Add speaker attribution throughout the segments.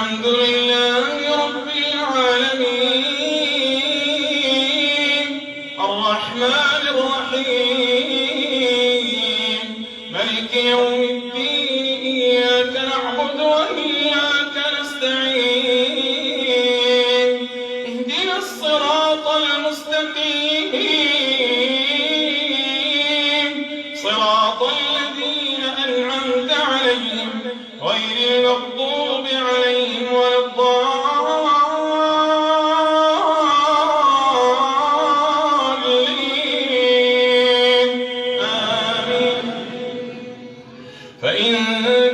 Speaker 1: الحمد لله رب العالمين الرحمن الرحيم ملك يوم الدين إياك نعبد وإياك نستعين اهدنا الصراط المستقيم صراط الذين أنعمت عليهم غير المغضوب عليهم ولا الضالين آمين. فإن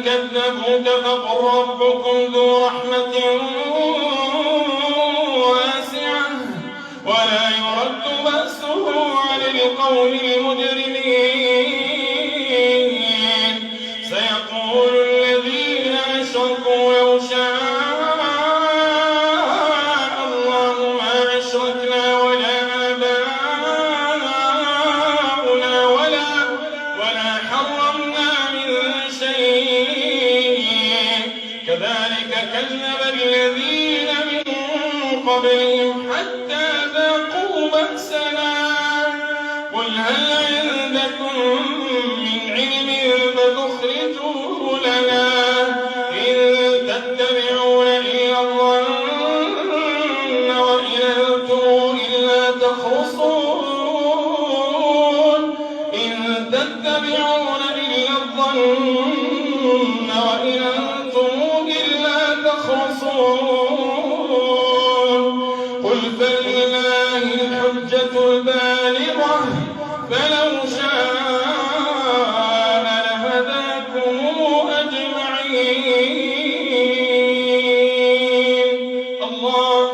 Speaker 1: كذبوك فقل ربكم ذو رحمة واسعة ولا يرد بأسه عن القوم المجرمين سيقول الذين أشركوا لو شاء الله ما أشركنا ولا آباؤنا ولا حرمنا من شيء كذلك كذب الذين من قبلهم حتى ذاقوا بأسنا قل هل عندكم من علم فتخرجوه لنا إن تتبعون إلا الظن وإن أنتم إلا تخرصون إن تتبعون إلا الظن وإن أنتم إلا تخرصون قل فلله الحجة البالغة فلو شاء لهداكم أجمعين. الله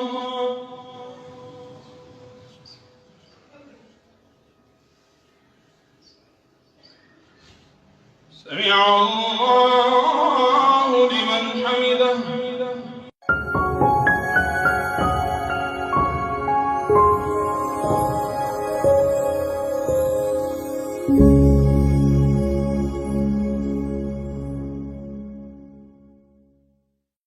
Speaker 1: سمع الله